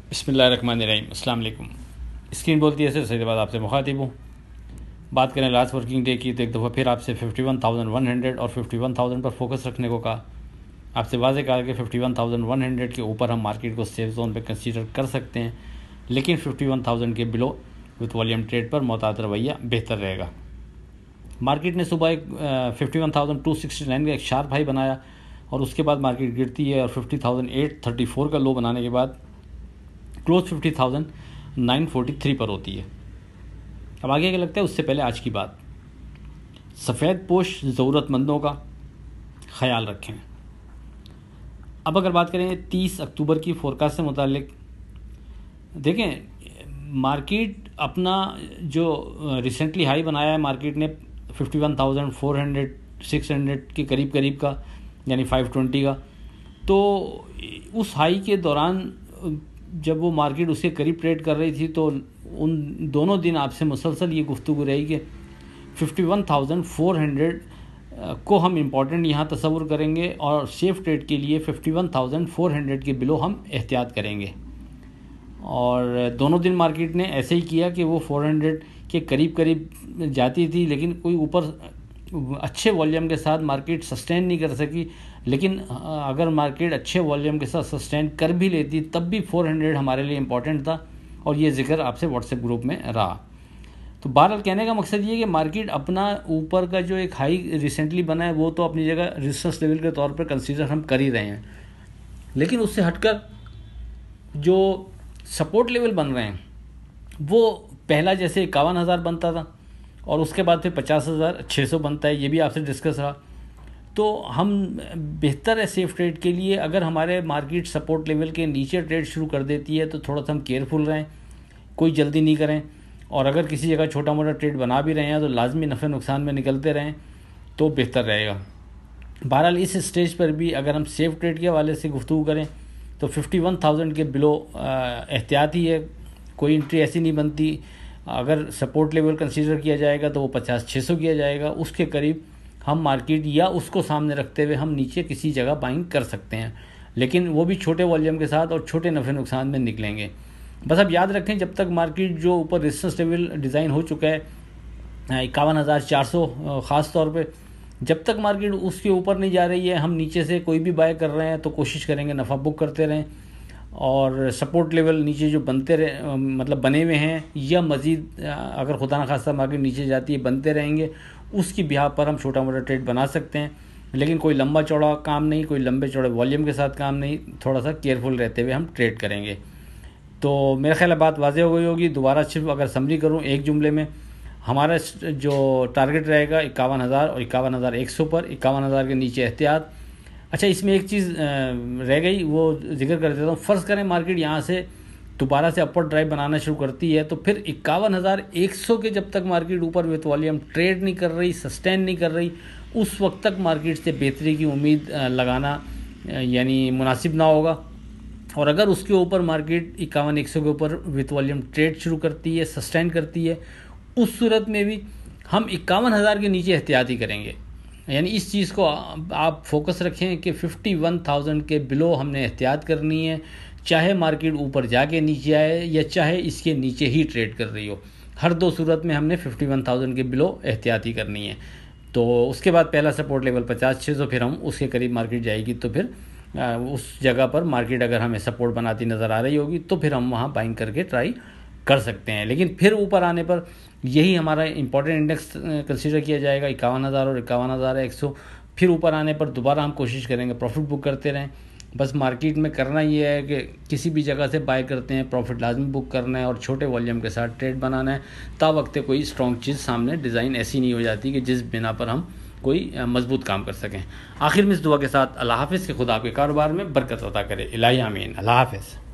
बिस्मिल्लाहिर्रहमानिर्रहीम। अस्सलाम वालेकुम। स्क्रीन बोलती है सर सैयदाबाद आपसे मुखातिब हूँ। बात करें लास्ट वर्किंग डे की तो एक दफ़ा फिर आपसे 51,100 और 51,000 पर फोकस रखने को कहा। आपसे वाज़े कहा कि 51,100 के ऊपर हम मार्केट को सेफ जोन पे कंसीडर कर सकते हैं, लेकिन 51,000 के बिलो विथ वॉल्यूम ट्रेड पर मोहतात रवैया बेहतर रहेगा। मार्केट ने सुबह एक 51,269 का एक शार्प हाई बनाया और उसके बाद मार्केट गिरती है और 50,834 का लो बनाने के बाद क्लोज 50,943 पर होती है। अब आगे क्या लगता है, उससे पहले आज की बात, सफ़ेद पोश ज़रूरतमंदों का ख्याल रखें। अब अगर बात करें 30 अक्टूबर की फोरकास्ट से मुतालिक, देखें मार्केट अपना जो रिसेंटली हाई बनाया है मार्केट ने 51,400 600 के करीब का, यानी 520 का, तो उस हाई के दौरान जब वो मार्केट उसके करीब ट्रेड कर रही थी तो उन दोनों दिन आपसे मुसलसल ये गुफ्तगू रही कि 51,400 को हम इम्पॉर्टेंट यहाँ तस्वुर करेंगे और सेफ ट्रेड के लिए 51,400 के बिलो हम एहतियात करेंगे। और दोनों दिन मार्केट ने ऐसे ही किया कि वो 400 के करीब जाती थी, लेकिन कोई ऊपर अच्छे वॉल्यूम के साथ मार्केट सस्टेन नहीं कर सकी। लेकिन अगर मार्केट अच्छे वॉल्यूम के साथ सस्टेन कर भी लेती तब भी 400 हमारे लिए इम्पॉर्टेंट था, और ये जिक्र आपसे व्हाट्सएप ग्रुप में रहा। तो बहरहाल कहने का मकसद ये है कि मार्केट अपना ऊपर का जो एक हाई रिसेंटली बना है वो तो अपनी जगह रेजिस्टेंस लेवल के तौर पर कंसीडर हम कर ही रहे हैं, लेकिन उससे हटकर जो सपोर्ट लेवल बन रहे हैं वो पहला जैसे 51,000 बनता था और उसके बाद फिर 50,600 बनता है, ये भी आपसे डिस्कस रहा। तो हम बेहतर है सेफ ट्रेड के लिए, अगर हमारे मार्केट सपोर्ट लेवल के नीचे ट्रेड शुरू कर देती है तो थोड़ा सा हम केयरफुल रहें, कोई जल्दी नहीं करें, और अगर किसी जगह छोटा मोटा ट्रेड बना भी रहे हैं तो लाजमी नफ़े नुकसान में निकलते रहें तो बेहतर रहेगा। बहरहाल इस स्टेज पर भी अगर हम सेफ ट्रेड के हवाले से गुफ्तगू करें तो 51,000 के बिलो एहतियाती है, कोई एंट्री ऐसी नहीं बनती। अगर सपोर्ट लेवल कंसीडर किया जाएगा तो वो 50,600 किया जाएगा, उसके करीब हम मार्केट या उसको सामने रखते हुए हम नीचे किसी जगह बाइंग कर सकते हैं, लेकिन वो भी छोटे वॉल्यूम के साथ और छोटे नफ़े नुकसान में निकलेंगे। बस अब याद रखें, जब तक मार्केट जो ऊपर रेजिस्टेंस लेवल डिज़ाइन हो चुका है 51,400 ख़ास तौर पे, जब तक मार्केट उसके ऊपर नहीं जा रही है हम नीचे से कोई भी बाय कर रहे हैं तो कोशिश करेंगे नफ़ा बुक करते रहें, और सपोर्ट लेवल नीचे जो बनते रहे मतलब बने हुए हैं या मज़ीद अगर खुदा न खास्ता मार्केट नीचे जाती है बनते रहेंगे, उसकी बिहार पर हम छोटा मोटा ट्रेड बना सकते हैं, लेकिन कोई लंबा चौड़ा काम नहीं, कोई लंबे चौड़े वॉल्यूम के साथ काम नहीं, थोड़ा सा केयरफुल रहते हुए हम ट्रेड करेंगे। तो मेरा ख्याल है बात वाज़ेह हो गई होगी। दोबारा सिर्फ अगर समरी करूँ एक जुमले में, हमारा जो टारगेट रहेगा 51,000 और 51,100 पर, 51,000 के नीचे एहतियात। अच्छा, इसमें एक चीज़ रह गई, वो जिक्र कर देता हूँ। फ़र्ज़ करें मार्केट यहाँ से दोबारा से अपवर्ड ड्राइव बनाना शुरू करती है तो फिर 51,100 के जब तक मार्केट ऊपर विथ वॉल्यूम ट्रेड नहीं कर रही, सस्टेन नहीं कर रही, उस वक्त तक मार्केट से बेहतरी की उम्मीद लगाना यानी मुनासिब ना होगा। और अगर उसके ऊपर मार्केट 51,100 के ऊपर विथ वॉल्यूम ट्रेड शुरू करती है, सस्टेन करती है, उस सूरत में भी हम 51,000 के नीचे एहतियाती करेंगे। यानी इस चीज़ को आप फोकस रखें कि 51,000 के बिलो हमने एहतियात करनी है, चाहे मार्केट ऊपर जाके नीचे आए या चाहे इसके नीचे ही ट्रेड कर रही हो, हर दो सूरत में हमने 51,000 के बिलो एहतियाती करनी है। तो उसके बाद पहला सपोर्ट लेवल 50,600, फिर हम उसके करीब मार्केट जाएगी तो फिर उस जगह पर मार्केट अगर हमें सपोर्ट बनाती नज़र आ रही होगी तो फिर हम वहाँ बाइंग करके ट्राई कर सकते हैं। लेकिन फिर ऊपर आने पर यही हमारा इंपॉर्टेंट इंडेक्स कंसीडर किया जाएगा 51,000 और 51,100। फिर ऊपर आने पर दोबारा हम कोशिश करेंगे प्रॉफिट बुक करते रहें। बस मार्केट में करना ये है कि किसी भी जगह से बाय करते हैं प्रॉफिट लाजमी बुक करना है और छोटे वॉल्यूम के साथ ट्रेड बनाना है। ता वक्त कोई स्ट्रॉन्ग चीज़ सामने डिज़ाइन ऐसी नहीं हो जाती कि जिस बिना पर हम कोई मजबूत काम कर सकें। आखिर में इस दुआ के साथ अल्लाह हाफ़िज़, के खुदा आपके कारोबार में बरकत अता करे। इलाही आमीन। अल्लाह हाफ़िज़।